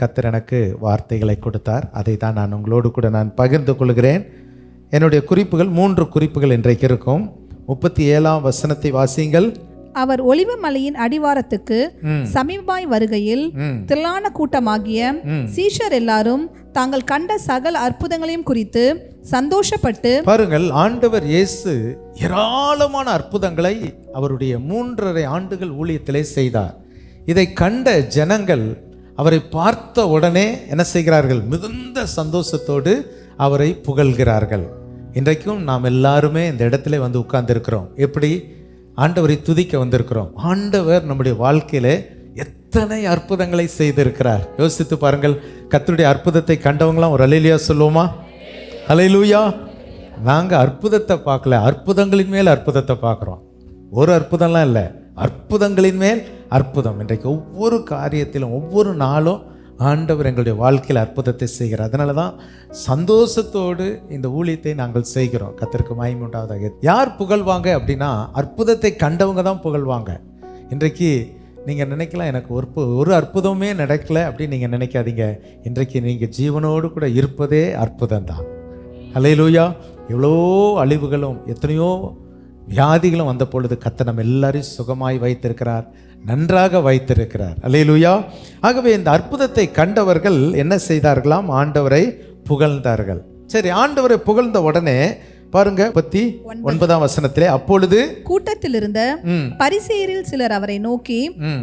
கர்த்தர் எனக்கு வார்த்தைகளை கொடுத்தார். அதை தான் நான் உங்களோடு கூட நான் பகிர்ந்து கொள்கிறேன். என்னுடைய குறிப்புகள் 3 குறிப்புகள் இன்றைக்கு இருக்கும். 37ஆம் வசனத்தை வாசியுங்கள். அவர் ஒலிவ மலையின் அடிவாரத்துக்கு சமீபமாய் வருகையில் திரளான கூட்டமாகிய சீஷர் எல்லாரும் தாங்கள் கண்ட சகல அற்புதங்களையும் குறித்து சந்தோஷப்பட்டு, பாருங்கள், ஆண்டவர் இயேசு ஏராளமான அற்புதங்களை அவருடைய 3.5 ஆண்டுகள் ஊழியத்திலே செய்தார். இதை கண்ட ஜனங்கள் அவரை பார்த்த உடனே என்ன செய்கிறார்கள்? மிகுந்த சந்தோஷத்தோடு அவரை புகழ்கிறார்கள். இன்றைக்கும் நாம் எல்லாருமே இந்த இடத்துல வந்து உட்கார்ந்திருக்கிறோம். எப்படி? ஆண்டவரை துதிக்க வந்திருக்கிறோம். ஆண்டவர் நம்முடைய வாழ்க்கையில எத்தனை அற்புதங்களை செய்திருக்கிறார். யோசித்து பாருங்கள். கர்த்தருடைய அற்புதத்தை கண்டவங்களாம் ஒரு அல்லேலூயா சொல்லுவோமா? அல்லேலூயா. நாங்கள் அற்புதத்தை பார்க்கல, அற்புதங்களின் மேல் அற்புதத்தை பார்க்குறோம். ஒரு அற்புதம்லாம் இல்லை, அற்புதங்களின் மேல் அற்புதம். இன்றைக்கு ஒவ்வொரு காரியத்திலும் ஒவ்வொரு நாளும் ஆண்டவர் எங்களுடைய வாழ்க்கையில் அற்புதத்தை செய்கிறார். அதனால தான் சந்தோஷத்தோடு இந்த ஊழியத்தை நாங்கள் செய்கிறோம். கர்த்தருக்கு மகிமை உண்டாவதாக. யார் புகழ்வாங்க அப்படின்னா, அற்புதத்தை கண்டவங்க தான் புகழ்வாங்க. இன்றைக்கு நீங்கள் நினைக்கலாம், எனக்கு ஒரு அற்புதமே நடக்கலை அப்படின்னு நீங்கள் நினைக்காதீங்க. இன்றைக்கு நீங்கள் ஜீவனோடு கூட இருப்பதே அற்புதம் தான். அல்லேலூயா. எவ்வளோ அழிவுகளும் எத்தனையோ வியாதிகளும் வந்த பொழுது கர்த்தர் நம்ம எல்லாரையும் சுகமாய் வைத்திருக்கிறார், நன்றாக வைத்திருக்கிறார். அல்லேலூயா. ஆகவே இந்த அற்புதத்தை கண்டவர்கள் என்ன செய்தார்களாம்? ஆண்டவரை புகழ்ந்தார்கள். சரி, ஆண்டவரை புகழ்ந்த உடனே பாருங்க 39ஆம் வசனத்திலே, அப்பொழுது கூட்டத்தில் இருந்த பரிசேயரில் சிலர் அவரை நோக்கி,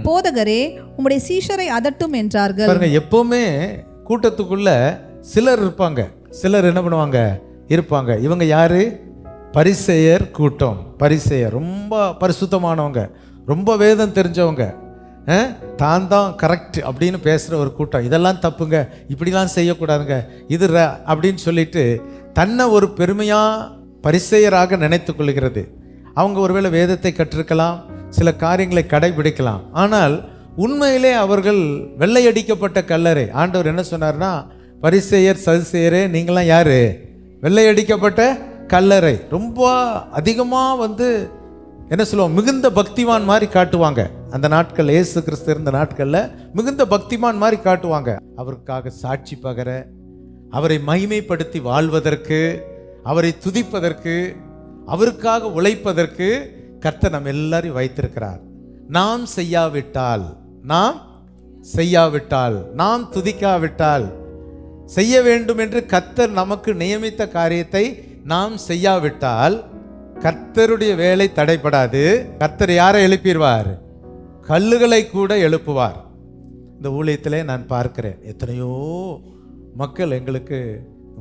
போதகரே, உம்முடைய சீஷரை அதட்டும் என்றார்கள். பாருங்க, எப்பவுமே கூட்டத்துக்குள்ள சிலர் இருப்பாங்க. சிலர் என்ன பண்ணுவாங்க? இருப்பாங்க. இவங்க யாரு? பரிசேயர் கூட்டம். பரிசேயர் ரொம்ப பரிசுத்தமானவங்க, ரொம்ப வேதம் தெரிஞ்சவங்க, தான் கரெக்ட் அப்படின்னு பேசுகிற ஒரு கூட்டம். இதெல்லாம் தப்புங்க, இப்படிலாம் செய்யக்கூடாதுங்க, இது அப்படின்னு சொல்லிட்டு தன்னை ஒரு பெருமையாக பரிசேயராக நினைத்து கொள்கிறது. அவங்க ஒருவேளை வேதத்தை கற்றிருக்கலாம், சில காரியங்களை கடைபிடிக்கலாம். ஆனால் உண்மையிலே அவர்கள் வெள்ளையடிக்கப்பட்ட கல்லறை. ஆண்டவர் என்ன சொன்னார்னா, பரிசேயர் சதுசேயரே, நீங்களாம் யாரு? வெள்ளையடிக்கப்பட்ட கல்லறை. ரொம்ப அதிகமாக என்ன சொல்லுவோம், மிகுந்த பக்திமான் மாதிரி காட்டுவாங்க. அந்த நாட்கள், இயேசு கிறிஸ்து இருந்த நாட்களில் மிகுந்த பக்திமான் மாதிரி காட்டுவாங்க. அவருக்காக சாட்சி பகர, அவரை மகிமைப்படுத்தி வாழ்வதற்கு, அவரை துதிப்பதற்கு, அவருக்காக உழைப்பதற்கு கர்த்தர் நம்ம எல்லாரையும் வைத்திருக்கிறார். நாம் செய்யாவிட்டால், நாம் துதிக்காவிட்டால், செய்ய வேண்டும் என்று கர்த்தர் நமக்கு நியமித்த காரியத்தை நாம் செய்யாவிட்டால் கர்த்தருடைய வேலை தடைபடாது. கர்த்தர் யாரை எழுப்பிடுவார்? கல்லுகளை கூட எழுப்புவார். இந்த ஊழியத்திலே நான் பார்க்கிறேன், எத்தனையோ மக்கள். எங்களுக்கு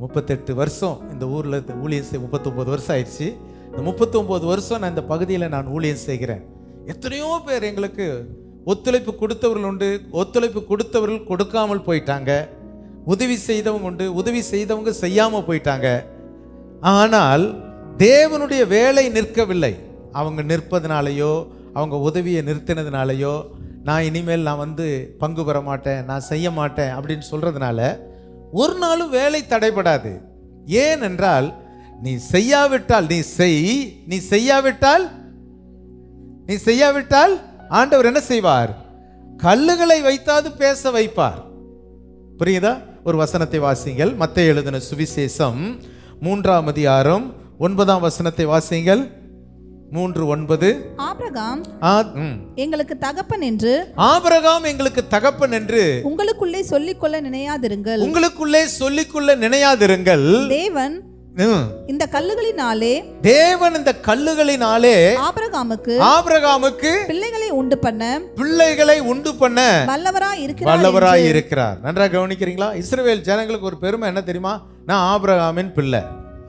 38 வருஷம் இந்த ஊரில் ஊழியம் 39 வருஷம் ஆயிடுச்சு. இந்த 39 வருஷம் நான் இந்த பகுதியில் நான் ஊழியம் செய்கிறேன். எத்தனையோ பேர் எங்களுக்கு ஒத்துழைப்பு கொடுத்தவர்கள் உண்டு, ஒத்துழைப்பு கொடுத்தவர்கள் கொடுக்காமல் போயிட்டாங்க. உதவி செய்தவங்க உண்டு, உதவி செய்தவங்க செய்யாமல் போயிட்டாங்க. ஆனால் தேவனுடைய வேலை நிற்கவில்லை. அவங்க நிற்பதனாலேயோ, அவங்க உதவியை நிறுத்தினதுனாலையோ, நான் இனிமேல் நான் பங்கு பெற மாட்டேன், நான் செய்ய மாட்டேன் அப்படின்னு சொல்றதுனால ஒரு நாளும் வேலை தடைபடாது. ஏனென்றால் நீ செய்யாவிட்டால், நீ செய்யாவிட்டால் ஆண்டவர் என்ன செய்வார்? கல்லுகளை வைத்தாது பேச வைப்பார். புரியுதா? ஒரு வசனத்தை வாசிங்கள். மத்தேயு எழுதின சுவிசேஷம் 3ஆம் அதிகாரம் 9ஆம் வசனத்தை வாசிங்கள். 3:9. ஆபிரகாம் எங்களுக்கு தகப்பன் என்று, ஆபிரகாம் எங்களுக்கு தகப்பன் என்று உங்களுக்குள்ளே சொல்லிக்கொள்ள நினையாதிருங்கள். தேவன் இந்த கல்லுகளினாலே ஆபிரகாமுக்கு பிள்ளைகளை உண்டு பண்ண வல்லவராய் இருக்கிறார். நன்றாக கவனிக்கிறீங்களா? இஸ்ரவேல் ஜனங்களுக்கு ஒரு பெருமை என்ன தெரியுமா? நான் ஆபிரகாமின் பிள்ளை.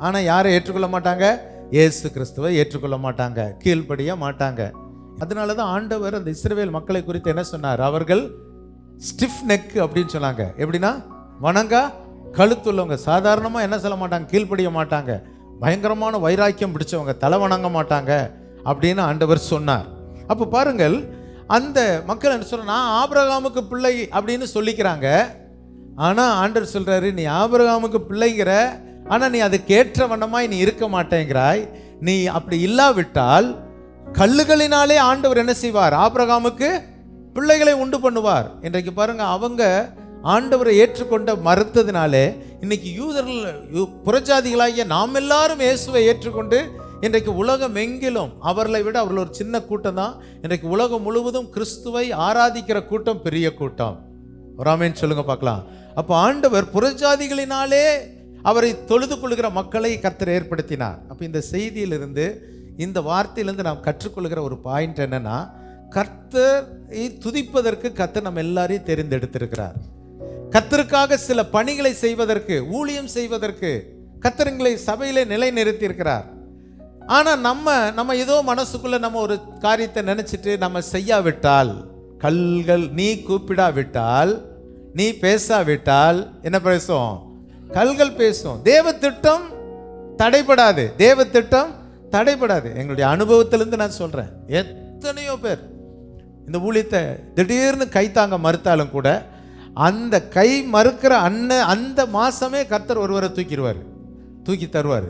ஆனா யாரை ஏற்றுக்கொள்ள மாட்டாங்க? இயேசு கிறிஸ்துவை ஏற்றுக்கொள்ள மாட்டாங்க, கீழ்ப்படிய மாட்டாங்க. அதனாலதான் ஆண்டவர் அந்த இஸ்ரவேல் மக்களை குறித்து என்ன சொன்னார்? அவர்கள் ஸ்டிஃப் நெக் அப்படின்னு சொன்னாங்க. எப்படின்னா, வணங்கா கழுத்துள்ளவங்க. சாதாரணமா என்ன சொல்ல மாட்டாங்க? கீழ்ப்படிய மாட்டாங்க. பயங்கரமான வைராக்கியம் பிடிச்சவங்க, தலை வணங்க மாட்டாங்க அப்படின்னு ஆண்டவர் சொன்னார். அப்போ பாருங்கள், அந்த மக்கள் என்ன சொல்ற, நான் ஆபிரகாமுக்கு பிள்ளை அப்படின்னு சொல்லிக்கிறாங்க. ஆனா ஆண்டவர் சொல்றாரு, நீ ஆபிரகாமுக்கு பிள்ளைங்கிற, ஆனா நீ அதுக்கு ஏற்ற வண்ணமாய் நீ இருக்க மாட்டேங்கிறாய். நீ அப்படி இல்லாவிட்டால் கல்லுகளினாலே ஆண்டவர் என்ன செய்வார்? ஆபிரகாமுக்கு பிள்ளைகளை உண்டு பண்ணுவார். இன்றைக்கு பாருங்க, அவங்க ஆண்டவரை ஏற்றுக்கொண்ட மறுத்ததினாலே இன்னைக்கு யூதர்கள் புறஜாதிகளாகிய நாம் எல்லாரும் இயேசுவை ஏற்றுக்கொண்டு இன்றைக்கு உலகம் எங்கிலும் அவர்களை விட அவர்கள் ஒரு சின்ன கூட்டம் தான். இன்றைக்கு உலகம் முழுவதும் கிறிஸ்துவை ஆராதிக்கிற கூட்டம் பெரிய கூட்டம். ஒரு ஆமென் சொல்லுங்க பார்க்கலாம். அப்போ ஆண்டவர் புறஜாதிகளினாலே அவரை தொழுது கொள்கிற மக்களை கர்த்தர் ஏற்படுத்தினார். அப்போ இந்த செய்தியிலிருந்து, இந்த வார்த்தையிலிருந்து நாம் கற்றுக்கொள்கிற ஒரு பாயிண்ட் என்னன்னா, கர்த்தரை துதிப்பதற்கு கர்த்தர் நம்ம எல்லாரையும் தெரிந்தெடுத்திருக்கிறார். கர்த்தருக்காக சில பணிகளை செய்வதற்கு, ஊழியம் செய்வதற்கு கர்த்தர் சபையிலே நிலை நிறுத்தியிருக்கிறார். ஆனால் நம்ம ஏதோ மனசுக்குள்ள நம்ம ஒரு காரியத்தை நினைச்சிட்டு நம்ம செய்யாவிட்டால், கல்கள் நீ கூப்பிடாவிட்டால், நீ பேசாவிட்டால் என்ன பேசும்? கல்கள் பேசும். தேவ திட்டம் தடைபடாது. தேவ திட்டம் தடைபடாது. எங்களுடைய அனுபவத்திலிருந்து நான் சொல்றேன். எத்தனையோ பேர் இந்த ஊழியத்தை திடீர்னு கைத்தாங்க மறுத்தாலும் கூட அந்த கை மறுக்கிற அந்த மாசமே கர்த்தர் ஒருவரை தூக்கி தருவார்.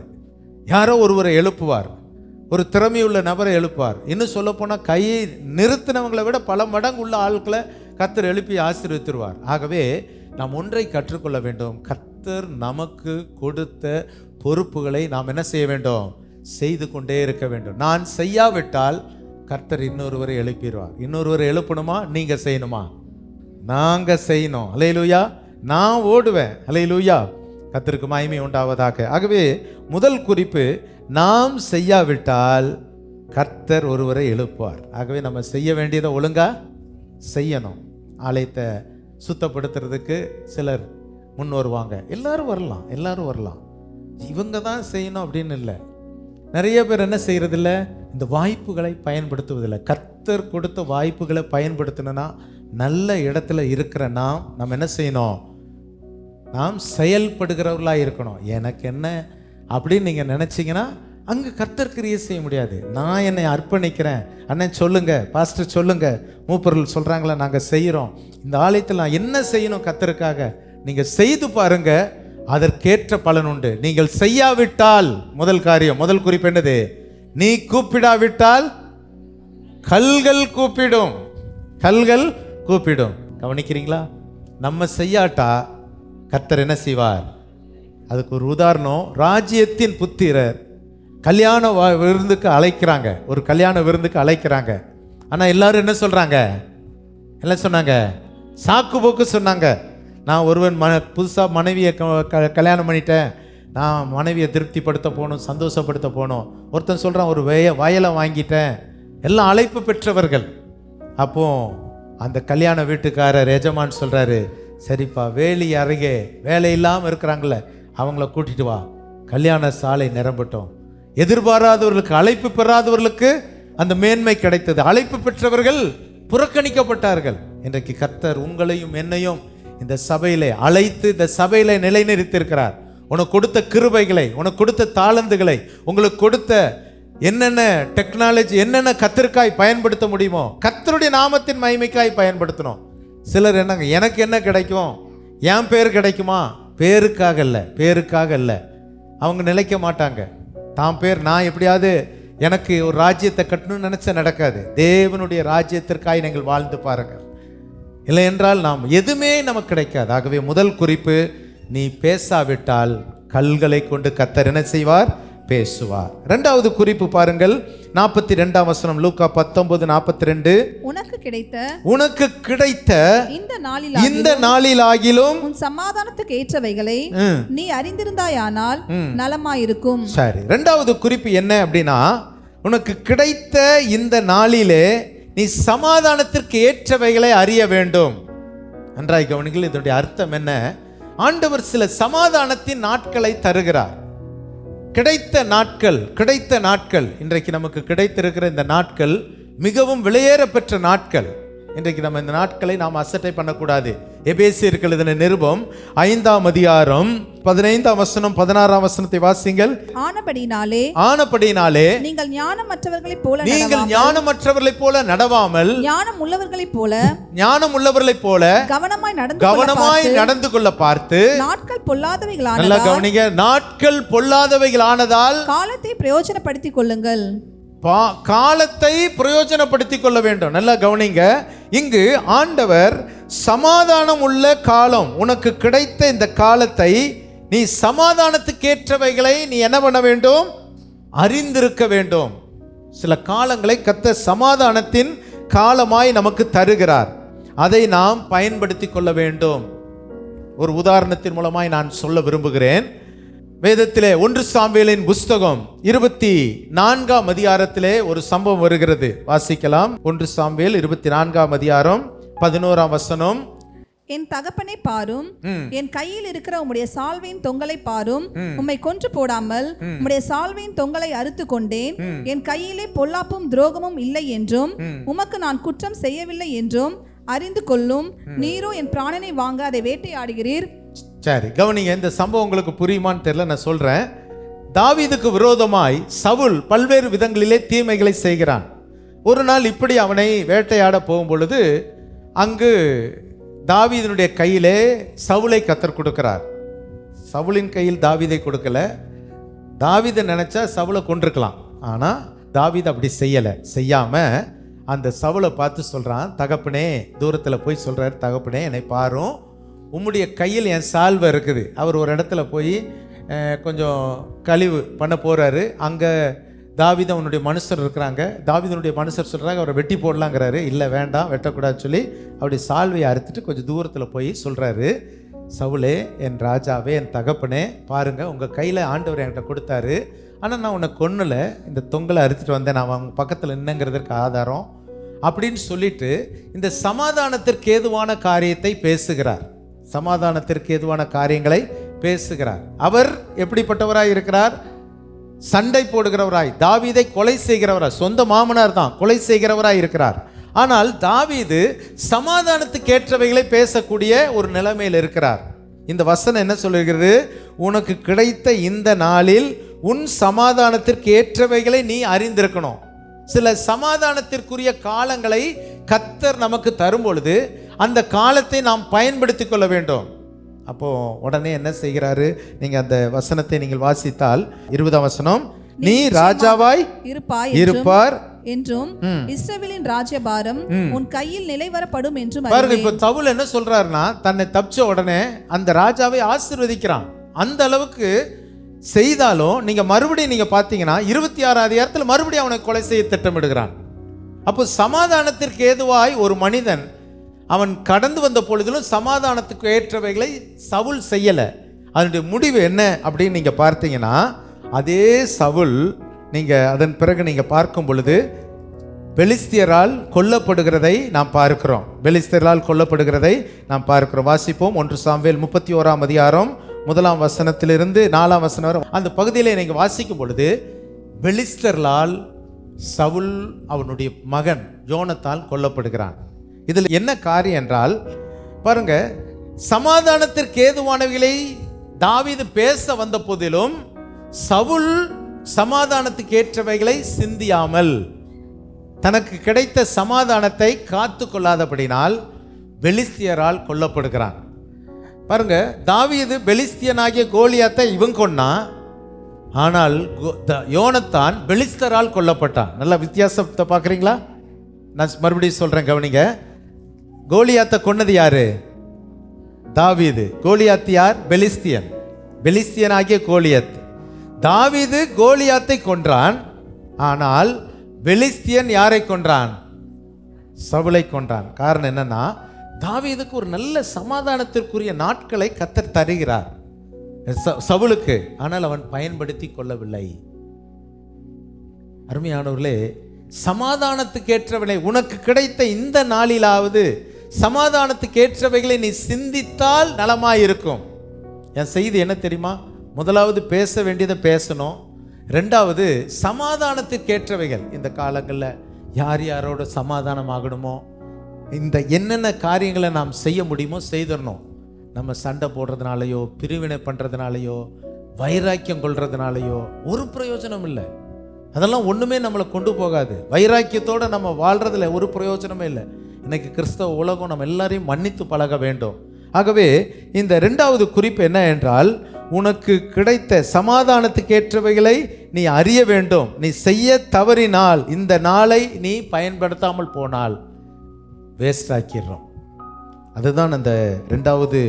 யாரோ ஒருவரை எழுப்புவார். ஒரு திறமையுள்ள நபரை எழுப்புவார். இன்னும் சொல்ல போனால் கையை நிறுத்தினவங்களை விட பல மடங்கு உள்ள ஆட்களை கர்த்தர் எழுப்பி ஆசீர்வதித்துருவார். ஆகவே நாம் ஒன்றை கற்றுக்கொள்ள வேண்டும். கர்த்தர் நமக்கு கொடுத்த பொறுப்புகளை நாம் என்ன செய்ய வேண்டும்? செய்து கொண்டே இருக்க வேண்டும். நான் செய்யாவிட்டால் கர்த்தர் இன்னொருவரை எழுப்பிடுவார். இன்னொருவரை எழுப்பணுமா? நீங்க செய்யணுமா? நாங்க செய்யணும். அல்லேலூயா. நான் ஓடுவேன். அல்லேலூயா. கர்த்தருக்கு மகிமை உண்டாவதாக. ஆகவே முதல் குறிப்பு, நாம் செய்யாவிட்டால் கர்த்தர் ஒருவரை எழுப்புவார். ஆகவே நம்ம செய்ய வேண்டியதை ஒழுங்கா செய்யணும். ஆலயத்தை சுத்தப்படுத்துறதுக்கு சிலர் முன் வருவாங்க. எல்லாரும் வரலாம். இவங்க தான் செய்யணும் அப்படின்னு இல்லை. நிறைய பேர் என்ன செய்யறதில்ல? இந்த வாய்ப்புகளை பயன்படுத்துவதில்லை. கர்த்தர் கொடுத்த வாய்ப்புகளை பயன்படுத்தணும்னா நல்ல இடத்துல இருக்கிற நாம் என்ன செய்யணும்? நாம் செயல்படுகிறவர்களாக இருக்கணும். எனக்கு என்ன அப்படின்னு நீங்கள் நினச்சிங்கன்னா அங்கே கர்த்தர் கிரியை செய்ய முடியாது. நான் என்னை அர்ப்பணிக்கிறேன், அண்ணன் சொல்லுங்க, பாஸ்டர் சொல்லுங்க, மூப்பர்கள் சொல்கிறாங்களா, நாங்கள் செய்கிறோம், இந்த ஆலயத்தில் நான் என்ன செய்யணும் கர்த்தருக்காக, நீங்கள் செய்து பாருங்க, அதற்கேற்ற பலன் உண்டு. நீங்கள் செய்யாவிட்டால், முதல் காரியம், முதல் குறிப்பு என்னது? நீ கூப்பிடாவிட்டால் கல்கள் கூப்பிடும். கல்கள் கூப்பிடும். கவனிக்கிறீங்களா? நம்ம செய்யாட்டா கர்த்தர் என்ன செய்வார்? அதுக்கு ஒரு உதாரணம், ராஜ்யத்தின் புத்திரர் கல்யாண விருந்துக்கு அழைக்கிறாங்க. ஒரு கல்யாண விருந்துக்கு அழைக்கிறாங்க. ஆனால் எல்லாரும் என்ன சொல்றாங்க? என்ன சொன்னாங்க? சாக்கு போக்கு சொன்னாங்க. நான் ஒருவன் புதுசாக மனைவியை கல்யாணம் பண்ணிட்டேன், நான் மனைவியை திருப்திப்படுத்த போகணும், சந்தோஷப்படுத்த போகணும். ஒருத்தன் சொல்கிறான், ஒரு வயலை வாங்கிட்டேன். எல்லாம் அழைப்பு பெற்றவர்கள். அப்போ அந்த கல்யாண வீட்டுக்காரர் எஜமான் சொல்கிறாரு, சரிப்பா, வேலி அருகே வேலை இல்லாமல் இருக்கிறாங்களே அவங்கள கூட்டிட்டு வா, கல்யாண சாலை நிரம்பட்டும். எதிர்பாராதவர்களுக்கு, அழைப்பு பெறாதவர்களுக்கு அந்த மேன்மை கிடைத்தது. அழைப்பு பெற்றவர்கள் புறக்கணிக்கப்பட்டார்கள். இன்றைக்கு கர்த்தர் உங்களையும் என்னையும் இந்த சபையிலே அழைத்து இந்த சபையிலே நிலைநிறுத்தியிருக்கிறார். உனக்கு கொடுத்த கிருபைகளை, உனக்கு கொடுத்த தாளந்துகளை, உங்களுக்கு கொடுத்த என்னென்ன டெக்னாலஜி, என்னென்ன கர்த்தருக்காய் பயன்படுத்த முடியுமோ கர்த்தருடைய நாமத்தின் மகிமைக்காய் பயன்படுத்தணும். சிலர் என்னங்க, எனக்கு என்ன கிடைக்கும், என் பேர் கிடைக்குமா? பேருக்காக இல்லை. அவங்க நிலைக்க மாட்டாங்க. தான் பேர், நான் எப்படியாவது எனக்கு ஒரு ராஜ்யத்தை கட்டணும்னு நினைச்ச நடக்காது. தேவனுடைய ராஜ்யத்திற்காக நீங்கள் வாழ்ந்து பாருங்கள். இல்லை என்றால் நாம் எதுவுமே நமக்கு கிடைக்காது. ஆகவே முதல் குறிப்பு, நீ பேசாவிட்டால் கல்களை கொண்டு கர்த்தர் என்ன செய்வார்? பேசுவார். இரண்டாவது குறிப்பு பாருங்கள், 42ஆம் வசனம், லூக்கா 19:42. உனக்கு கிடைத்த இந்த நாளிலாகிலும் உன் சமாதானத்துக்கு ஏற்றவைகளை நீ அறிந்திருந்தாயானால் நலமாயிருக்கும். சரி, இரண்டாவது குறிப்பு என்ன அப்படின்னா, உனக்கு கிடைத்த இந்த நாளிலே நீ சமாதானத்திற்கு ஏற்றவைகளை அறிய வேண்டும். நன்றாய் கவனிங்கள். இதனுடைய அர்த்தம் என்ன? ஆண்டவர் சில சமாதானத்தின் நாட்களை தருகிறார். கிடைத்த நாட்கள் இன்றைக்கு நமக்கு கிடைத்திருக்கிற இந்த நாட்கள் மிகவும் விலையேற பெற்ற நாட்கள். இன்றைக்கு நம்ம இந்த நாட்களை நாம் அசட்டை பண்ணக்கூடாது. எபேசியர்கள் எழுதின நிருபம் 5ஆம் அதிகாரம் 15ஆம் வசனம் 16ஆம் வசனத்தை வாசிங்கள். ஆனபடினாலே நீங்கள் ஞானமற்றவர்களைப் போல நடவாமல் ஞானம் உள்ளவர்களைப் போல கவனமாய் நடந்து கொள்ள பார்த்து, நாட்கள் பொல்லாதவைகளானதால், நல்லா கவனிங்க, நாட்கள் பொல்லாதவைகளானதால் காலத்தை பிரயோஜனப்படுத்திக் கொள்ளுங்கள். காலத்தை பிரயோஜனப்படுத்திக் கொள்ள வேண்டும். நல்லா கவனிங்க. இங்கு ஆண்டவர் சமாதானம் உள்ள காலம் உனக்கு கிடைத்த இந்த காலத்தை நீ சமாதானத்துக்கேற்றவைகளை நீ என்ன பண்ண வேண்டும்? அறிந்திருக்க வேண்டும். சில காலங்களை கர்த்தர் சமாதானத்தின் காலமாய் நமக்கு தருகிறார். அதை நாம் பயன்படுத்தி கொள்ள வேண்டும். ஒரு உதாரணத்தின் மூலமாய் நான் சொல்ல விரும்புகிறேன். வேதத்திலே 1 சாமுவேலின் புஸ்தகம் 24ஆம் அதிகாரத்திலே ஒரு சம்பவம் வருகிறது. வாசிக்கலாம். 1 சாமுவேல் 24ஆம் அதிகாரம் 11ஆம் வசனம். என் தகப்பனை பாரும், என் கையில் இருக்கிற உம்முடைய சால்வையின் தொங்கலை பாரும். உம்மை கொன்று போடாமல் உம்முடைய சால்வையின் தொங்கலை அறுத்து கொண்டேன். என் கையிலே பொல்லாப்பும் துரோகமும் இல்லை என்றும் உமக்கு நான் குற்றம் செய்யவில்லை என்றும் அறிந்து கொள்ளும். நீரோ என் பிராணனை வாங்க அதை வேட்டையாடுகிறீர். சரி, கவனிங்க. இந்த சம்பவம் உங்களுக்கு புரியுமான்னு தெரியல, நான் சொல்றேன். தாவீதுக்கு விரோதமாய் சவுல் பல்வேறு விதங்களிலே தீமைகளை செய்கிறான். ஒரு நாள் இப்படி அவனை வேட்டையாட போகும் பொழுது அங்கு தாவீதினுடைய கையிலே சவுலை கர்த்தர் கொடுக்கிறார். சவுலின் கையில் தாவீதை கொடுக்கல. தாவீதை நினைச்சா சவுலை கொண்டிருக்கலாம். ஆனா தாவீது அப்படி செய்யாம அந்த சவுலை பார்த்து சொல்றான், தகப்பனே, தூரத்தில் போய் சொல்றாரு, தகப்பனே என்னை பாரும், உம்முடைய கையில் என் சால்வை இருக்குது. அவர் ஒரு இடத்துல போய் கொஞ்சம் கழிவு பண்ண போறாரு. அங்கே தாவீது அவனுடைய மனுஷர் இருக்கிறாங்க. தாவீதனுடைய மனுஷர் சொல்கிறாங்க, அவரை வெட்டி போடலாங்கிறாரு. இல்லை, வேண்டாம், வெட்டக்கூடாதுன்னு சொல்லி அப்படி சால்வையை அறுத்துட்டு கொஞ்சம் தூரத்தில் போய் சொல்கிறாரு, சவுலே, என் ராஜாவே, என் தகப்பனே, பாருங்க, உங்கள் கையில் ஆண்டவர் என்கிட்ட கொடுத்தாரு. ஆனால் நான் உன்னை கொன்னலை, இந்த தொங்கலை அறுத்துட்டு வந்தேன், நான் அவங்க பக்கத்தில் நின்னுங்கிறதுக்கு ஆதாரம் அப்படின்னு சொல்லிட்டு இந்த சமாதானத்திற்கு ஏதுவான காரியத்தை பேசுகிறார். சமாதானத்திற்கு ஏதுவான காரியங்களை பேசுகிறார். அவர் எப்படிப்பட்டவராய் இருக்கிறார்? சண்டை போடுகிறவராய், தாவீதை கொலை செய்கிறவராய், சொந்த மாமனார் தான், கொலை செய்கிறவராய் இருக்கிறார். ஆனால் தாவீது சமாதானத்துக்கு ஏற்றவைகளை பேசக்கூடிய ஒரு நிலைமையில் இருக்கிறார். இந்த வசனம் என்ன சொல்லுகிறது? உனக்கு கிடைத்த இந்த நாளில் உன் சமாதானத்திற்கு ஏற்றவைகளை நீ அறிந்திருக்கணும். சில சமாதானத்திற்குரிய காலங்களை கர்த்தர் நமக்கு தரும் பொழுது அந்த காலத்தை நாம் பயன்படுத்தி கொள்ள வேண்டும். அப்போ உடனே என்ன செய்கிறாரு? நீங்க அந்த வசனத்தை நீங்கள் வாசித்தால் 20ஆம் வசனம், நீ ராஜாவாய் இருப்பார் என்றும் இஸ்ரவேலின் ராஜ்யபாரம் உன் கையில் நிலைவரப்படும் என்றும். பாருங்க, இப்ப சவுல் என்ன சொல்றாருன்னா, தன்னை தப்பிச்ச உடனே அந்த ராஜாவை ஆசீர்வதிக்கிறான். அந்த அளவுக்கு செய்தாலும் நீங்க மறுபடியும் நீங்க பாத்தீங்கன்னா 26ஆம் அதிகாரத்தில் மறுபடியும் அவனை கொலை செய்ய திட்டமிடுகிறான். அப்போ சமாதானத்திற்கு ஏதுவாய் ஒரு மனிதன் அவன் கடந்து வந்த பொழுதிலும் சமாதானத்துக்கு ஏற்றவைகளை சவுல் செய்யல. அதனுடைய முடிவு என்ன அப்படின்னு நீங்க பார்த்தீங்கன்னா, அதே சவுல் நீங்க அதன் பிறகு நீங்க பார்க்கும் பொழுது பெலிஸ்தியரால் கொல்லப்படுகிறதை நாம் பார்க்கிறோம். பெலிஸ்தியரால் கொல்லப்படுகிறதை நாம் பார்க்கிறோம். வாசிப்போம். 1 சாமுவேல் 31ஆம் அதிகாரம் 1ஆம் வசனத்திலிருந்து 4ஆம் வசனம் வரை அந்த பகுதியிலே நீங்க வாசிக்கும் பொழுது பெலிஸ்தர்களால் சவுல் அவனுடைய மகன் யோனத்தான் கொல்லப்படுகிறான். இதில் என்ன காரியம் என்றால், பாருங்க, சமாதானத்திற்கு ஏதுவானவைகளை தாவீது பேச வந்த போதிலும் சவுல் சமாதானத்துக்கு ஏற்றவைகளை சிந்தியாமல் தனக்கு கிடைத்த சமாதானத்தை காத்து கொள்ளாதபடினால் பெலிஸ்தியரால் கொல்லப்படுகிறான். பாருங்க, தாவீது பெலிஸ்தியனாகிய கோலியாத்தை இவன் கொன்னா, ஆனால் யோனத்தான் பெலிஸ்தரால் கொல்லப்பட்டான். நல்ல வித்தியாசத்தை பார்க்குறீங்களா? நான் மறுபடியும் சொல்றேன், கவனிங்க. கோலியாத்தை கொன்னது யாரு? தாவீது. கோலியாத் யார்? பெலிஸ்தியன். பெலிஸ்தியன் ஆகிய கோலியாத். தாவீது கோலியாத்தை கொன்றான். ஆனால் பெலிஸ்தியன் யாரை கொன்றான்? சவுலை கொன்றான். காரணம் என்னன்னா, தாவீதுக்கு ஒரு நல்ல சமாதானத்திற்குரிய நாட்களை கர்த்தர் தருகிறார் சவுலுக்கு, ஆனால் அவன் பயன்படுத்தி கொள்ளவில்லை. அருமையானவர்களே, சமாதானத்துக்கு ஏற்றவைகளை உனக்கு கிடைத்த இந்த நாளிலாவது சமாதானத்துக்கு ஏற்றவைகளை நீ சிந்தித்தால் நலமாயிருக்கும். என் செய்தி என்ன தெரியுமா? முதலாவது பேச வேண்டியதை பேசணும். ரெண்டாவது சமாதானத்துக்கு ஏற்றவைகள். இந்த காலங்களில் யார் யாரோட சமாதானம் ஆகணுமோ, இந்த என்னென்ன காரியங்களை நாம் செய்ய முடியுமோ செய்திடணும். நம்ம சண்டை போடுறதுனாலையோ, பிரிவினை பண்ணுறதுனாலையோ, வைராக்கியம் கொள்றதுனாலையோ ஒரு பிரயோஜனம் இல்லை. அதெல்லாம் ஒன்றுமே நம்மளை கொண்டு போகாது. வைராக்கியத்தோடு நம்ம வாழ்கிறதுல ஒரு பிரயோஜனமே இல்லை. இன்னைக்கு கிறிஸ்தவ உலகம் நம்ம எல்லாரையும் மன்னித்து பழக வேண்டும். ஆகவே இந்த 2வது குறிப்பு என்ன என்றால், உனக்கு கிடைத்த சமாதானத்துக்கு ஏற்றவைகளை நீ அறிய வேண்டும். நீ செய்ய தவறினால், இந்த நாளை நீ பயன்படுத்தாமல் போனால் வேஸ்ட் ஆக்கிடுறோம். அதுதான் அந்த ரெண்டாவது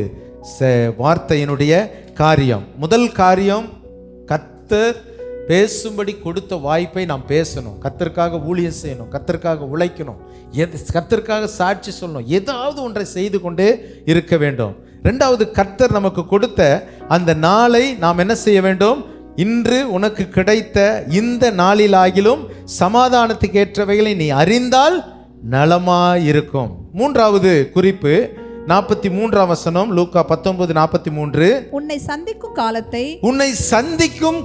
வார்த்தையினுடைய காரியம். முதல் காரியம், கர்த்தர் பேசும்படி கொடுத்த வாய்ப்பை நாம் பேசணும், கர்த்தருக்காக ஊழியம் செய்யணும், கர்த்தருக்காக உழைக்கணும், கர்த்தருக்காக சாட்சி சொல்லணும், ஏதாவது ஒன்றை செய்து கொண்டே இருக்க வேண்டும். ரெண்டாவது, கர்த்தர் நமக்கு கொடுத்த அந்த நாளை நாம் என்ன செய்ய வேண்டும்? இன்று உனக்கு கிடைத்த இந்த நாளிலாகிலும் சமாதானத்துக்கு ஏற்றவைகளை நீ அறிந்தால் நலமாயிருக்கும். மூன்றாவது குறிப்பு 43 வசனம், லூக்கா 19:43. உன்னை சந்திக்கும்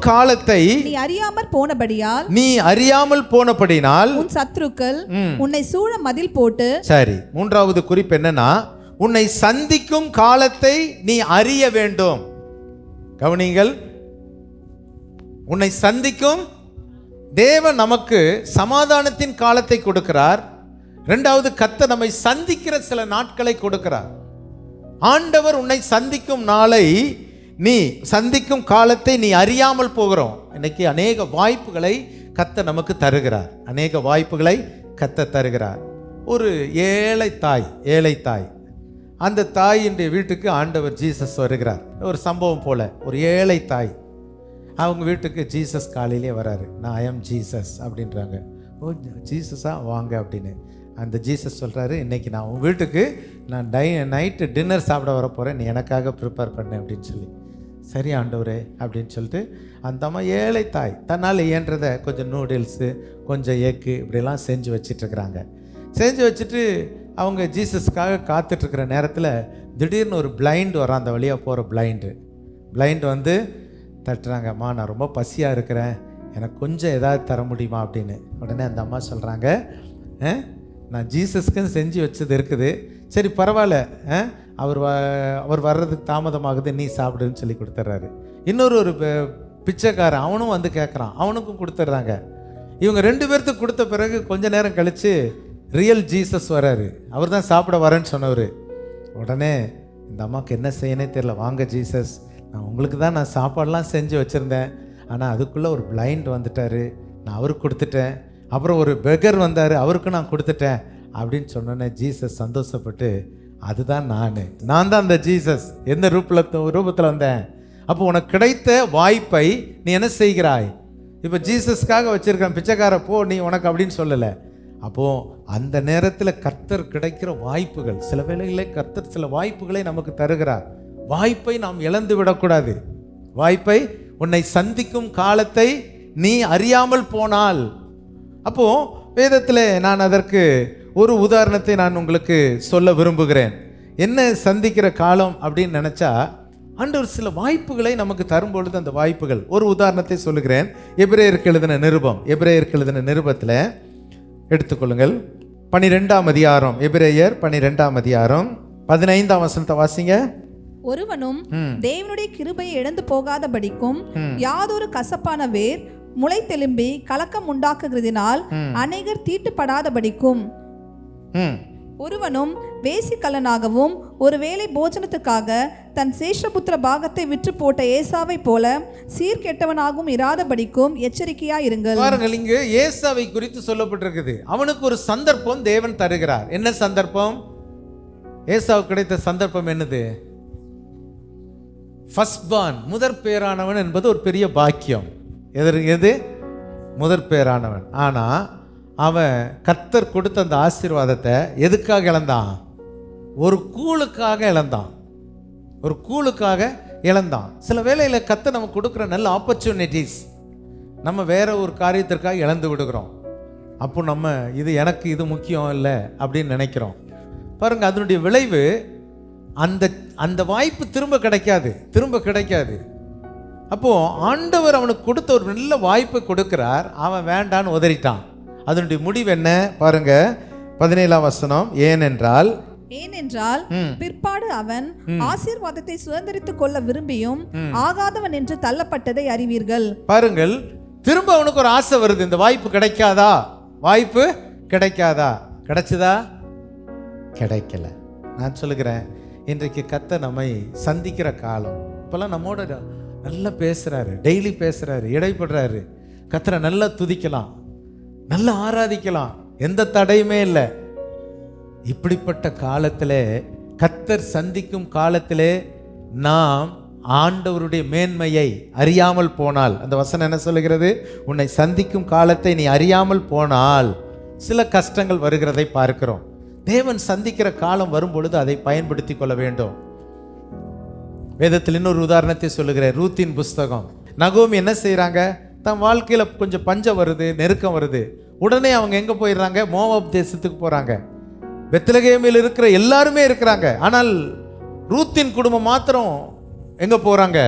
காலத்தை நீ அறியாமல் போனபடினால் உன் சத்துருக்கள் உன்னை சூழ மதில் போட்டு. சரி, மூன்றாவது குறிப்பு என்னன்னா, உன்னை சந்திக்கும் காலத்தை நீ அறிய வேண்டும். கவனிங்கள், உன்னை சந்திக்கும் தேவன் நமக்கு சமாதானத்தின் காலத்தை கொடுக்கிறார். இரண்டாவது, கர்த்தர் நம்மை சந்திக்கிற சில நாட்களை கொடுக்கிறார். ஆண்டவர் உன்னை சந்திக்கும் நாளை, நீ சந்திக்கும் காலத்தை நீ அறியாமல் போகிறோம். இன்னைக்கு அநேக வாய்ப்புகளை கர்த்தர் நமக்கு தருகிறார், அநேக வாய்ப்புகளை கர்த்தர் தருகிறார். ஒரு ஏழை தாய், அந்த தாயினுடைய வீட்டுக்கு ஆண்டவர் ஜீசஸ் வருகிறார். ஒரு சம்பவம் போல, ஒரு ஏழை தாய் அவங்க வீட்டுக்கு ஜீசஸ் காலையிலே வராரு. நான் ஐ எம் ஜீசஸ் அப்படின்றாங்க. ஓ ஜீசஸா, வாங்க அப்படின்னு. அந்த ஜீசஸ் சொல்கிறாரு, இன்றைக்கி நான் உங்கள் வீட்டுக்கு நான் நைட்டு டின்னர் சாப்பிட வர போகிறேன், நீ எனக்காக ப்ரிப்பேர் பண்ணேன் அப்படின்னு சொல்லி. சரி ஆண்டவரே அப்படின்னு சொல்லிட்டு அந்த அம்மா ஏழை தாய் தன்னால் இயன்றதை கொஞ்சம் நூடுல்ஸு, கொஞ்சம் எக்கு இப்படிலாம் செஞ்சு வச்சிட்ருக்குறாங்க. செஞ்சு வச்சுட்டு அவங்க ஜீசஸ்க்காக காத்துட்ருக்கிற நேரத்தில் திடீர்னு ஒரு பிளைண்ட் வரான், அந்த வழியாக போகிற பிளைண்ட் வந்து தட்டுறாங்க. அம்மா நான் ரொம்ப பசியாக இருக்கிறேன், எனக்கு கொஞ்சம் ஏதாவது தர முடியுமா அப்படின்னு. உடனே அந்த அம்மா சொல்கிறாங்க, நான் ஜீசஸ்க்குன்னு செஞ்சு வச்சது இருக்குது, சரி பரவாயில்ல, அவர் வர்றதுக்கு தாமதமாகுது, நீ சாப்பிடுன்னு சொல்லி கொடுத்துட்றாரு. ஒரு பிச்சைக்காரன் அவனும் வந்து கேட்குறான், அவனுக்கும் கொடுத்துட்றாங்க. இவங்க 2 பேர்த்துக்கு கொடுத்த பிறகு கொஞ்ச நேரம் கழித்து ரியல் ஜீசஸ் வர்றாரு. அவர் தான் சாப்பிட வரேன்னு சொன்னவர். உடனே இந்த அம்மாவுக்கு என்ன செய்யனே தெரியல. வாங்க ஜீசஸ், நான் உங்களுக்கு தான் நான் சாப்பாடெலாம் செஞ்சு வச்சுருந்தேன், ஆனால் அதுக்குள்ளே ஒரு பிளைண்ட் வந்துட்டார், நான் அவருக்கு கொடுத்துட்டேன். அப்புறம் ஒரு பெகர் வந்தார், அவருக்கு நான் கொடுத்துட்டேன் அப்படின்னு சொன்னோன்னே ஜீசஸ் சந்தோஷப்பட்டு, அதுதான் நான் தான் அந்த ஜீசஸ், எந்த ரூபத்தில் வந்தேன். அப்போ உனக்கு கிடைத்த வாய்ப்பை நீ என்ன செய்கிறாய்? இப்போ ஜீசஸ்க்காக வச்சிருக்கேன், பிச்சைக்கார போ நீ உனக்கு அப்படின்னு சொல்லலை. அப்போது அந்த நேரத்தில் கர்த்தர் கிடைக்கிற வாய்ப்புகள், சில வேளைகளில் கர்த்தர் சில வாய்ப்புகளை நமக்கு தருகிறார். வாய்ப்பை நாம் இழந்து விடக்கூடாது. வாய்ப்பை, உன்னை சந்திக்கும் காலத்தை நீ அறியாமல் போனால். அப்போது வேதத்தில் நான் அதற்கு ஒரு உதாரணத்தை நான் உங்களுக்கு சொல்ல விரும்புகிறேன். என்ன சந்திக்கிற காலம் அப்படின்னு நினச்சா, ஆண்டவர் சில வாய்ப்புகளை நமக்கு தரும்பொழுது அந்த வாய்ப்புகள், ஒரு உதாரணத்தை சொல்லுகிறேன். எபிரேயருக்கு எழுதின நிருபத்தில் எடுத்துக்கொள்ளுங்கள். 12ஆம் அதிகாரம், எபிரேயர் 12ஆம் அதிகாரம் 15ஆம் வசனத்தை வாசிங்க. ஒருவனும் தேவனுடைய கிருபையை இழந்து போகாதபடிக்கும் யாதொரு கசப்பான வேர் முளை தெலும்பி கலக்கம் உண்டாக்குகிறதினால் அநேகர் தீட்டுப்படாதபடிக்கும், ஒருவனும் வேசிக்கல்லனாகவும் ஒருவேளை போஜனத்துக்காக தன் சேஷபுத்திர பாகத்தை விற்று போட்ட ஏசாவை போல சீர்கெட்டவனாகவும் இராதபடிக்கும் எச்சரிக்கையாயிருங்கள். பாருங்கள், இங்கு ஏசாவை குறித்து சொல்லப்பட்டிருக்குது. அவனுக்கு ஒரு சந்தர்ப்பம் தேவன் தருகிறார். என்ன சந்தர்ப்பம்? ஏசாவுக்கு கிடைத்த சந்தர்ப்பம் என்னது? ஃபர்ஸ்ட் பார்ன், முதற் பேரானவன் என்பது ஒரு பெரிய பாக்கியம். எது? முதற் பேரானவன். ஆனால் அவன் கர்த்தர் கொடுத்த அந்த ஆசீர்வாதத்தை எதுக்காக இழந்தான்? ஒரு கூழுக்காக இழந்தான். சில வேளையில் கர்த்தர் நமக்கு கொடுக்குற நல்ல ஆப்பர்ச்சுனிட்டிஸ் நம்ம வேற ஒரு காரியத்திற்காக இழந்து விடுகிறோம். அப்போ நம்ம இது முக்கியம் இல்லை அப்படின்னு நினைக்கிறோம். பாருங்க, அதனுடைய விளைவு அந்த வாய்ப்பு திரும்ப கிடைக்காது. அப்போ ஆண்டவர் அவனுக்கு கொடுத்த ஒரு நல்ல வாய்ப்பை கொடுக்கிறார், அவன் வேண்டான்னு உதறிட்டான். அதனுடைய முடிவு என்ன பாருங்க, 17ஆம் வசனம். ஏனென்றால் பிற்பாடு அவன் ஆசீர்வாதத்தை சுதந்திரித்துக் கொள்ள விரும்பியும் ஆகாதவன் என்று தள்ளப்பட்டதை அறிவீர்கள். பாருங்கள், திரும்ப அவனுக்கு ஒரு ஆசை வருது, இந்த வாய்ப்பு கிடைக்காதா? கிடைச்சதா? கிடைக்கல. நான் சொல்லுகிறேன், இன்றைக்கு கர்த்தர் நம்மை சந்திக்கிற காலம். இப்பெல்லாம் நம்மோட நல்லா பேசுறாரு, டெய்லி பேசுறாரு, இடைப்படுறாரு. கர்த்தரை நல்லா துதிக்கலாம், நல்லா ஆராதிக்கலாம், எந்த தடையுமே இல்லை. இப்படிப்பட்ட காலத்தில் கர்த்தர் சந்திக்கும் காலத்திலே நாம் ஆண்டவருடைய மேன்மையை அறியாமல் போனால், அந்த வசனம் என்ன சொல்லுகிறது? உன்னை சந்திக்கும் காலத்தை நீ அறியாமல் போனால் சில கஷ்டங்கள் வருகிறதை பார்க்கிறோம். தேவன் சந்திக்கிற காலம் வரும் பொழுது அதை பயன்படுத்தி கொள்ள வேண்டும். வேதத்தில் இன்னொரு உதாரணத்தை சொல்லுகிறேன். ரூத்தின் புஸ்தகம். நகோமி என்ன செய்யறாங்க? தன் வாழ்க்கையில கொஞ்சம் பஞ்சம் வருது, நெருக்கம் வருது. உடனே அவங்க எங்க போயிடுறாங்க? மோவாப் தேசத்துக்கு போறாங்க. பெத்லகேமில் இருக்கிற எல்லாருமே இருக்கிறாங்க. ஆனால் ரூத்தின் குடும்பம் மாத்திரம் எங்க போறாங்க?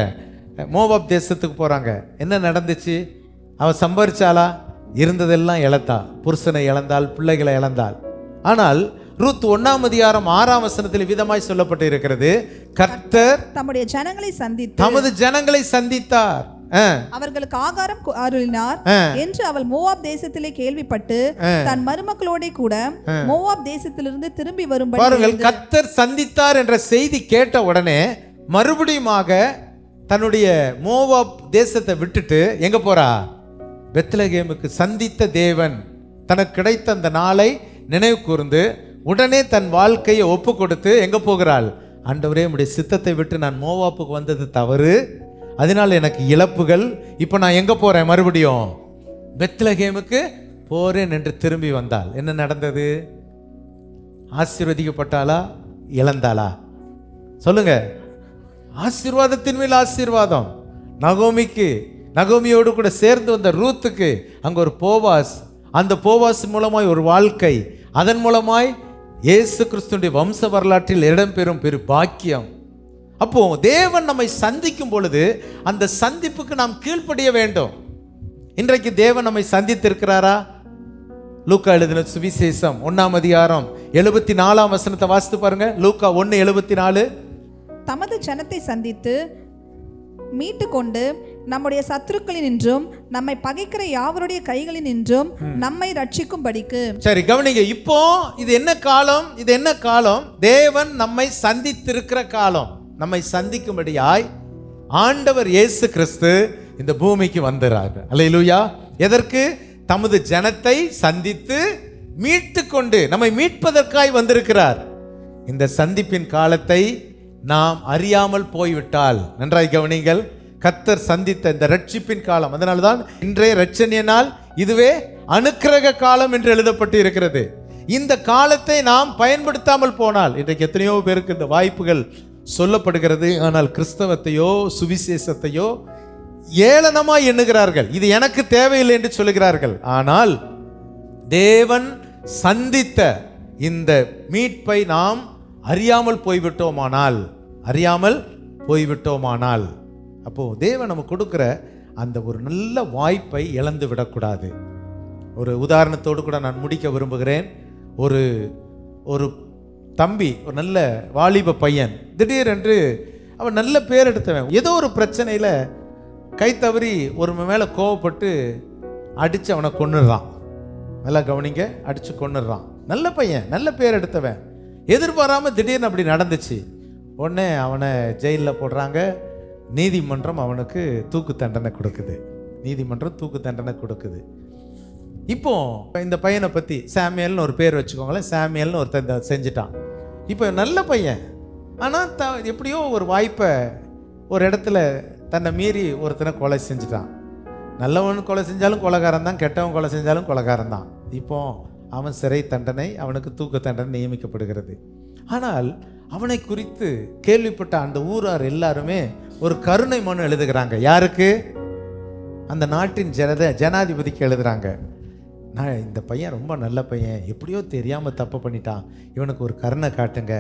மோவாப் தேசத்துக்கு போறாங்க. என்ன நடந்துச்சு? அவ சம்பாரிச்சாளா? இருந்ததெல்லாம் இழந்தா. புருஷனை இழந்தாள், பிள்ளைகளை இழந்தாள். ஆனால் ரூத் 1ஆம் அதிகாரம் 6ஆம் வசனத்தில் விதமாய் சொல்லப்பட்டு இருக்கிறது, கர்த்தர் தம்முடைய ஜனங்களை சந்தித்து தமது ஜனங்களை சந்தித்தார், அவர்களுக்கு ஆகாரம் அருளினார் என்று அவள் மோவாப் தேசத்திலே கேள்விப்பட்டு தன் மருமக்களோட கூட மோவாப் தேசத்திலிருந்து திரும்பி வரும்படி. பாருங்கள், கர்த்தர் சந்தித்தார் என்ற செய்தி கேட்ட உடனே மறுபடியுமாக தன்னுடைய மோவாப் தேசத்தை விட்டுட்டு எங்க போறா? பெத்லகேமுக்கு. சந்தித்த தேவன் தனக்கு கிடைத்த அந்த நாளை நினைவு கூர்ந்து உடனே தன் வாழ்க்கையை ஒப்பு கொடுத்து எங்க போகிறாள்? ஆண்டவரே, உம்முடைய சித்தத்தை விட்டு நான் மோவாப்புக்கு வந்தது தவறு, அதனால் எனக்கு இழப்புகள். இப்போ நான் எங்க போறேன்? மறுபடியும் பெத்லகேமுக்கு போறேன் என்று திரும்பி வந்தாள். என்ன நடந்தது? ஆசீர்வதிக்கப்பட்டாளா? இழந்தாளா? சொல்லுங்க. ஆசீர்வாதத்தின் மேல் ஆசீர்வாதம். நகோமியோடு கூட சேர்ந்து வந்த ரூத்துக்கு அங்க ஒரு போவாஸ், அந்த போவாஸ் மூலமாய் ஒரு வாழ்க்கை, அதன் மூலமாய் இயேசு கிறிஸ்துவின் வம்ச வரலாற்றில் இடம்பெறும் பெரு பாக்கியம். அப்போ தேவன் நம்மை சந்திக்கும் பொழுது அந்த சந்திப்புக்கு நாம் கீழ்ப்படிய வேண்டும். இன்றைக்கு தேவன் நம்மை சந்தித்திருக்கிறாரா? லூக்கா எழுதின சுவிசேஷம் 1ஆம் அதிகாரம் 74ஆம் வசனத்தை வாசித்து பாருங்க. லூக்கா 1:74. தமது ஜனத்தை சந்தித்து மீட்டு கொண்டு நம்முடைய சத்துருக்களினின்றும் நம்மை பகைக்கிற யாவருடைய கைகளினின்றும் நம்மை ரட்சிக்கும்படிக்கு. சரி, கவனிங்க. இப்போ இது என்ன காலம்? இது என்ன காலம்? தேவன் நம்மை சந்தித்திருக்கிற காலம். நம்மை சந்திக்கும்படியாய் ஆண்டவர் இயேசு கிறிஸ்து இந்த பூமிக்கு வந்தார். அல்லேலூயா. எதற்கு? தமது ஜனத்தை சந்தித்து மீட்டு கொண்டு நம்மை மீட்பதற்காய் வந்திருக்கிறார். இந்த சந்திப்பின் காலத்தை நாம் அறியாமல் போய்விட்டால், நன்றாய் கவனிங்கள், கர்த்தர் சந்தித்த இந்த ரட்சிப்பின் காலம். அதனால்தான் இன்றைய இரட்சணிய நாள் இதுவே அனுக்கிரக காலம் என்று எழுதப்பட்டு இருக்கிறது. இந்த காலத்தை நாம் பயன்படுத்தாமல் போனால், இன்றைக்கு எத்தனையோ பேருக்கு இந்த வாய்ப்புகள் சொல்லப்படுகிறது, ஆனால் கிறிஸ்தவத்தையோ சுவிசேஷத்தையோ ஏளனமாய் எண்ணுகிறார்கள். இது எனக்கு தேவையில்லை என்று சொல்லுகிறார்கள். ஆனால் தேவன் சந்தித்த இந்த மீட்பை நாம் அறியாமல் போய்விட்டோமானால் அப்போ தேவன் நமக்கு கொடுக்கிற அந்த ஒரு நல்ல வாய்ப்பை இழந்து விடக்கூடாது. ஒரு உதாரணத்தோடு கூட நான் முடிக்க விரும்புகிறேன். ஒரு தம்பி, ஒரு நல்ல வாலிப பையன், திடீரென்று அவன் நல்ல பேர் எடுத்தவன், ஏதோ ஒரு பிரச்சனையில் கை தவறி ஒரு மேலே கோவப்பட்டு அடித்து அவனை கொன்னுடுறான். நல்லா கவனிங்க, அடித்து கொன்னுடுறான். நல்ல பையன், நல்ல பேர் எடுத்தவன். எதிர்பாராமல் திடீர்னு அப்படி நடந்துச்சு. உடனே அவனை ஜெயிலில் போடுறாங்க. நீதிமன்றம் அவனுக்கு தூக்கு தண்டனை கொடுக்குது. இப்போ இந்த பையனை பற்றி சாமியல்னு ஒரு பேர் வச்சுக்கோங்களேன். சாமியல்னு ஒருத்தன் செஞ்சிட்டான். இப்போ நல்ல பையன், ஆனால் எப்படியோ ஒரு வாய்ப்பை ஒரு இடத்துல தன்னை மீறி ஒருத்தனை கொலை செஞ்சுட்டான். நல்லவன் கொலை செஞ்சாலும் கொலைகாரன் தான், கெட்டவன் கொலை செஞ்சாலும் கொலைகாரன் தான். இப்போ அவன் சிறை தண்டனை, அவனுக்கு தூக்கு தண்டனை நியமிக்கப்படுகிறது. ஆனால் அவனை குறித்து கேள்விப்பட்ட அந்த ஊரார் எல்லாருமே ஒரு கருணை மனு எழுதுகிறாங்க. யாருக்கு? அந்த நாட்டின் ஜனாதிபதிக்கு எழுதுறாங்க. நான் இந்த பையன் ரொம்ப நல்ல பையன், எப்படியோ தெரியாமல் தப்பு பண்ணிட்டான், இவனுக்கு ஒரு கருணை காட்டுங்க,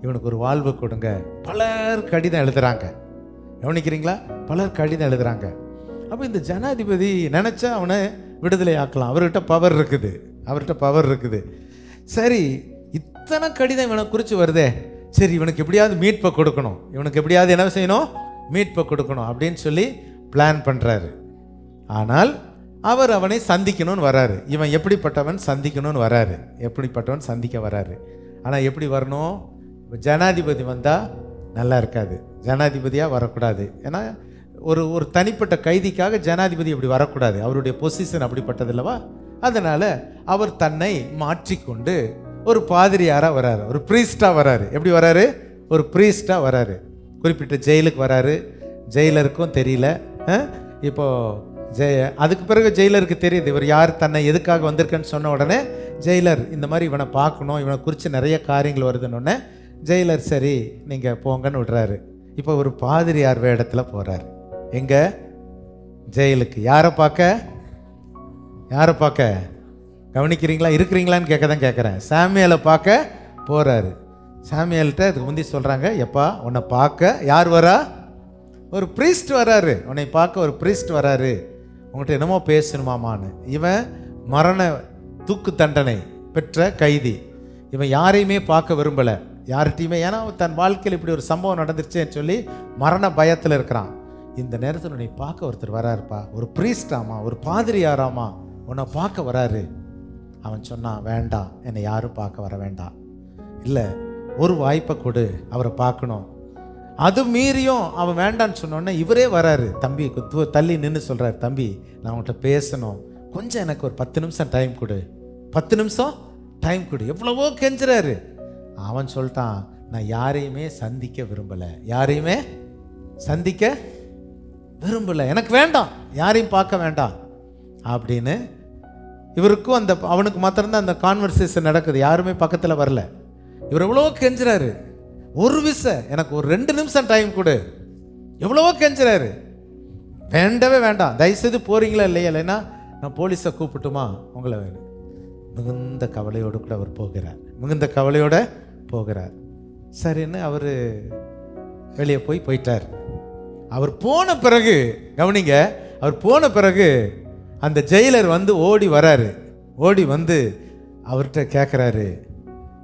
இவனுக்கு ஒரு வாழ்வு கொடுங்க. பலர் கடிதம் எழுதுறாங்க. கவனிக்கிறீங்களா? பலர் கடிதம் எழுதுறாங்க. அப்போ இந்த ஜனாதிபதி நினச்சா அவனை விடுதலை ஆக்கலாம். அவர்கிட்ட பவர் இருக்குது. சரி, இத்தனை கடிதம் இவனை குறித்து வருதே, சரி இவனுக்கு எப்படியாவது மீட்பை கொடுக்கணும், இவனுக்கு எப்படியாவது என்ன செய்யணும்? மீட்பை கொடுக்கணும் அப்படின்னு சொல்லி பிளான் பண்ணுறாரு. ஆனால் அவர் அவனை சந்திக்கணும்னு வராரு. இவன் எப்படிப்பட்டவன் சந்திக்க வராரு. ஆனால் எப்படி வரணும்? ஜனாதிபதி வந்தால் நல்லா இருக்காது, ஜனாதிபதியாக வரக்கூடாது. ஏன்னா ஒரு தனிப்பட்ட கைதிக்காக ஜனாதிபதி இப்படி வரக்கூடாது, அவருடைய பொசிஷன் அப்படிப்பட்டது இல்லவா? அதனால் அவர் தன்னை மாற்றிக்கொண்டு ஒரு பாதிரியாரா வராரு, ஒரு ப்ரீஸ்டா வராரு. எப்படி வராரு? ஒரு ப்ரீஸ்டா வராரு. குறிப்பிட்ட ஜெயிலுக்கு வராரு. ஜெயிலருக்கும் தெரியல. இப்போ அதுக்கு பிறகு ஜெயிலருக்கு தெரியுது இவர் யார், தன்னை எதுக்காக வந்திருக்குன்னு சொன்ன உடனே ஜெயிலர் இந்த மாதிரி இவனை பார்க்கணும், இவனை குறித்து நிறைய காரியங்கள் வருதுன்னு ஜெயிலர் சரி நீங்கள் போங்கன்னு விடுறாரு. இப்போ ஒரு பாதிரியார் வேடத்தில் போகிறாரு. எங்கே? ஜெயிலுக்கு. யாரை பார்க்க? யாரை பார்க்க? கவனிக்கிறீங்களா? இருக்கிறீங்களான்னு கேட்க தான் கேட்குறேன். சாமியலை பார்க்க போகிறாரு. சாமியல்கிட்ட இதுக்கு முந்தி சொல்கிறாங்க, எப்பா உன்னை பார்க்க யார் வரா? ஒரு ப்ரீஸ்ட் வராரு. உன்னை பார்க்க ஒரு ப்ரீஸ்ட் வராரு, உங்கள்கிட்ட என்னமோ பேசணுமாமான்னு. இவன் மரண தூக்கு தண்டனை பெற்ற கைதி. இவன் யாரையுமே பார்க்க விரும்பலை, யார்கிட்டையுமே. ஏன்னா தன் வாழ்க்கையில் இப்படி ஒரு சம்பவம் நடந்துருச்சேன்னு சொல்லி மரண பயத்தில் இருக்கிறான். இந்த நேரத்தில் உன்னை பார்க்க ஒருத்தர் வராருப்பா, ஒரு ப்ரீஸ்டாமா, ஒரு பாதிரியாராமா, உன்னை பார்க்க வராரு. அவன் சொன்னான், வேண்டாம், என்னை யாரும் பார்க்க வர வேண்டாம். இல்லை, ஒரு வாய்ப்பை கொடு, அவரை பார்க்கணும். அது மீறியும் அவன் வேண்டான்னு சொன்னோன்னே இவரே வராரு. தம்பி தள்ளி நின்று சொல்கிறார், தம்பி நான் உங்கள்கிட்ட பேசணும், கொஞ்சம் எனக்கு ஒரு 10 நிமிஷம் டைம் கொடு, 10 நிமிஷம் டைம் கொடு. எவ்வளவோ கெஞ்சுறாரு. அவன் சொல்லிட்டான், நான் யாரையுமே சந்திக்க விரும்பலை, யாரையுமே சந்திக்க விரும்பலை, எனக்கு வேண்டாம், யாரையும் பார்க்க வேண்டாம் அப்படின்னு. இவருக்கும் அவனுக்கு மாத்திரம்தான் அந்த கான்வர்சேஷன் நடக்குது, யாருமே பக்கத்தில் வரல. இவர் எவ்வளவோ கெஞ்சுறாரு, ஒரு எனக்கு ஒரு 2 நிமிஷம் டைம் கொடு, எவ்வளவோ கெஞ்சுறாரு. வேண்டவே வேண்டாம், தயவுசெய்து போறீங்களா இல்லையா, இல்லைன்னா நான் போலீஸை கூப்பிட்டுமா உங்களை. மிகுந்த கவலையோடு கூட அவர் போகிறார், மிகுந்த கவலையோட போகிறார். சரின்னு அவர் வெளியே போயிட்டார். அவர் போன பிறகு கவனிங்க, அவர் போன பிறகு அந்த ஜெயிலர் ஓடி வராரு. ஓடி அவர்கிட்ட கேட்குறாரு,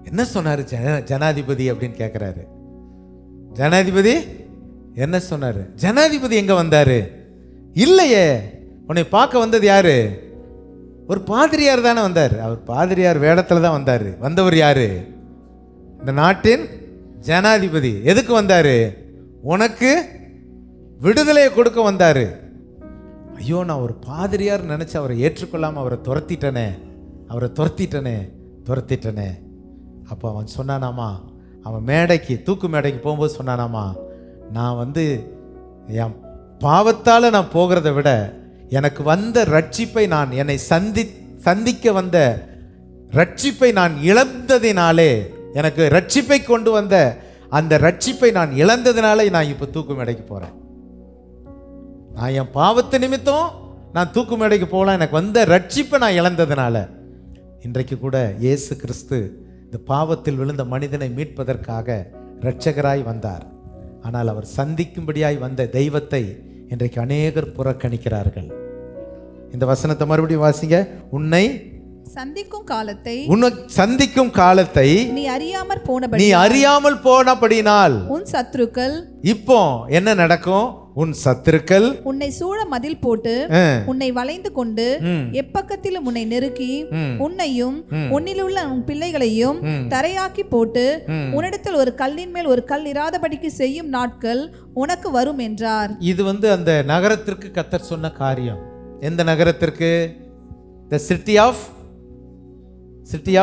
என்ன சொன்னார் ஜனாதிபதி அப்படின்னு கேட்குறாரு. ஜனாதிபதி என்ன சொன்னார்? ஜனாதிபதி எங்கே வந்தார்? இல்லையே, உன்னை பார்க்க வந்தது யாரு? ஒரு பாதிரியார் தானே வந்தார். அவர் பாதிரியார் வேடத்தில் தான் வந்தார். வந்தவர் யாரு? இந்த நாட்டின் ஜனாதிபதி. எதுக்கு வந்தார்? உனக்கு விடுதலையை கொடுக்க வந்தார். ஐயோ, நான் ஒரு பாதிரியார் நினச்சி அவரை ஏற்றுக்கொள்ளாமல் அவரை துரத்திட்டனே. அப்போ அவன் சொன்னானாமா, அவன் தூக்கு மேடைக்கு போகும்போது சொன்னானாமா, நான் என் பாவத்தால் நான் போகிறத விட எனக்கு வந்த ரட்சிப்பை, நான் என்னை சந்திக்க வந்த ரட்சிப்பை நான் இழந்ததினாலே, எனக்கு ரட்சிப்பை கொண்டு வந்த அந்த ரட்சிப்பை நான் இழந்ததினாலே நான் இப்போ தூக்கு மேடைக்கு போகிறேன். நான் என் பாவத்து நிமித்தம் நான் தூக்கு மேடைக்கு போகலாம், எனக்கு வந்த ரட்சிப்பை நான் இழந்ததினால. இன்றைக்கு கூட இயேசு கிறிஸ்து இந்த பாவத்தில் விழுந்த மனிதனை மீட்பதற்காக இரட்சகராய் வந்தார். ஆனால் அவர் சந்திக்கும்படியாய் வந்த தெய்வத்தை இன்றைக்கு அநேகர் புறக்கணிக்கிறார்கள். இந்த வசனத்தை மறுபடியும் வாசிங்க. உன்னை சந்திக்கும் காலத்தை நீ அறியாமல் போனபடினால் உன் சத்துருக்கள், இப்போ என்ன நடக்கும்? உன் சத்துருக்கள் உன்னை சூழ மதில் போட்டு உன்னை வளைந்து கொண்டு எப்பக்கத்திலும் உன்னை நெருக்கி உன்னையும் உன்னிலுள்ள உன் பிள்ளைகளையும் தரையாக்கி போட்டு உன்னிடத்தில் ஒரு கல்லின் மேல் ஒரு கல் இராதபடிக்கு செய்யும் நாட்கள் உனக்கு வரும் என்றார். இது அந்த நகரத்திற்கு கர்த்தர் சொன்ன காரியம். எந்த நகரத்திற்கு? the city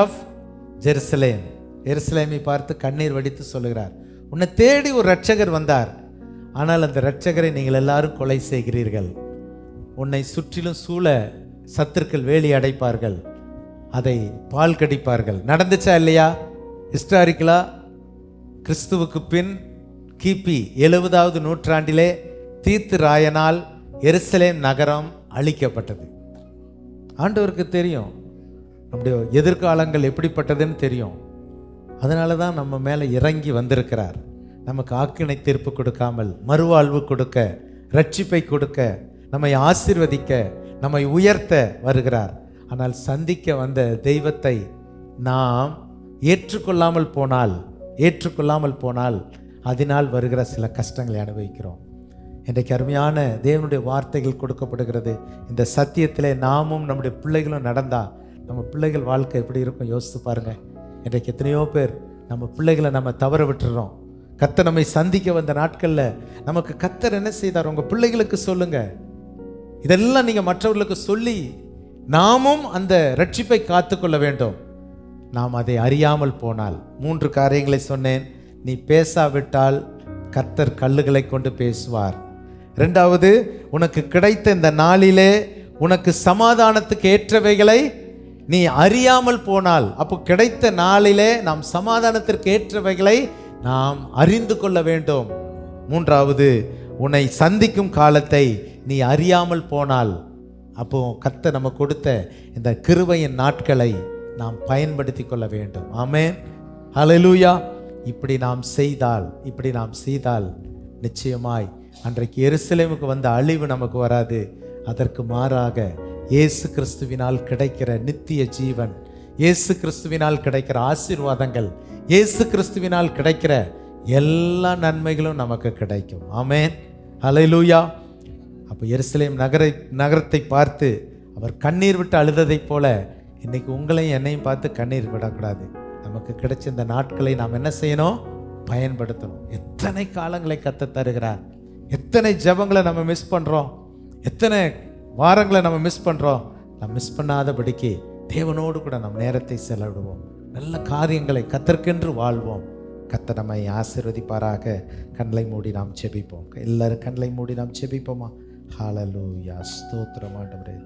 of Jerusalem. எருசலேமை பார்த்து கண்ணீர் வடித்து சொல்லுகிறார், உன்னை தேடி ஒரு இரட்சகர் வந்தார், ஆனால் அந்த இரட்சகரை நீங்கள் எல்லாரும் கொலை செய்கிறீர்கள். உன்னை சுற்றிலும் சூழ சத்துருக்கள் வேலி அடைப்பார்கள், அதை பால் கடிப்பார்கள். நடந்துச்சா இல்லையா? ஹிஸ்டாரிக்கலா கிறிஸ்துவுக்கு பின் கிபி 70வது நூற்றாண்டிலே தீத்து ராயனால் எருசலேம் நகரம் அழிக்கப்பட்டது. ஆண்டவருக்கு தெரியும் நம்முடைய எதிர்காலங்கள் எப்படிப்பட்டதுன்னு தெரியும். அதனால தான் நம்ம மேலே இறங்கி வந்திருக்கிறார். நமக்கு ஆக்கினை தீர்ப்பு கொடுக்காமல் மறுவாழ்வு கொடுக்க, ரட்சிப்பை கொடுக்க, நம்மை ஆசீர்வதிக்க, நம்மை உயர்த்த வருகிறார். ஆனால் சந்திக்க வந்த தெய்வத்தை நாம் ஏற்றுக்கொள்ளாமல் போனால் அதனால் வருகிற சில கஷ்டங்களை அனுபவிக்கிறோம். இன்றைக்கு அருமையான தேவனுடைய வார்த்தைகள் கொடுக்கப்படுகிறது. இந்த சத்தியத்திலே நாமும் நம்முடைய பிள்ளைகளும் நடந்தால் நம்ம பிள்ளைகள் வாழ்க்கை எப்படி இருக்கும் யோசித்து பாருங்கள். இன்றைக்கு எத்தனையோ பேர் நம்ம பிள்ளைகளை நம்ம தவற விட்டுறோம். கர்த்தர் நம்மை சந்திக்க வந்த நாட்களில் நமக்கு கர்த்தர் என்ன செய்தார்? உங்கள் பிள்ளைகளுக்கு சொல்லுங்கள். இதெல்லாம் நீங்கள் மற்றவர்களுக்கு சொல்லி நாமும் அந்த ரட்சிப்பை காத்துக்கொள்ள வேண்டும். நாம் அதை அறியாமல் போனால், 3 காரியங்களை சொன்னேன். நீ பேசாவிட்டால் கர்த்தர் கல்லுகளை கொண்டு பேசுவார். 2வது, உனக்கு கிடைத்த இந்த நாளிலே உனக்கு சமாதானத்துக்கு ஏற்றவைகளை நீ அறியாமல் போனால், அப்போ கிடைத்த நாளிலே நாம் சமாதானத்திற்கு ஏற்றவைகளை நாம் அறிந்து கொள்ள வேண்டும். 3வது, உன்னை சந்திக்கும் காலத்தை நீ அறியாமல் போனால், அப்போ கர்த்தர் நம்ம கொடுத்த இந்த கிருபையின் நாட்களை நாம் பயன்படுத்தி கொள்ள வேண்டும். ஆமென், ஹல்லேலூயா. இப்படி நாம் செய்தால் நிச்சயமாய் அன்றைக்கு எருசலேமுக்கு வந்த அழிவு நமக்கு வராது. அதற்கு மாறாக இயேசு கிறிஸ்துவினால் கிடைக்கிற நித்திய ஜீவன், இயேசு கிறிஸ்துவினால் கிடைக்கிற ஆசீர்வாதங்கள், இயேசு கிறிஸ்துவினால் கிடைக்கிற எல்லா நன்மைகளும் நமக்கு கிடைக்கும். ஆமென், ஹல்லேலூயா. அப்போ எருசலேம் நகரத்தை பார்த்து அவர் கண்ணீர் விட்டு அழுததைப் போல இன்னைக்கு உங்களையும் என்னையும் பார்த்து கண்ணீர் விடக்கூடாது. நமக்கு கிடைச்ச இந்த நாட்களை நாம் என்ன செய்யணும்? பயன்படுத்தணும். எத்தனை காலங்களை கர்த்தர் தருகிறார், எத்தனை ஜெபங்களை நம்ம மிஸ் பண்ணுறோம், எத்தனை வாரங்களை நம்ம மிஸ் பண்ணுறோம். நம்ம மிஸ் பண்ணாதபடிக்கு தேவனோடு கூட நம் நேரத்தை செலவிடுவோம், நல்ல காரியங்களை கர்த்தருக்கென்று வாழ்வோம். கர்த்தர் நம்மை ஆசீர்வதிப்பாராக. கண்களை மூடி நாம் ஜெபிப்போம். எல்லாரும் கண்களை மூடி நாம் ஜெபிப்போமா? ஹல்லேலூயா, ஸ்தோத்திரம் ஆண்டவரே.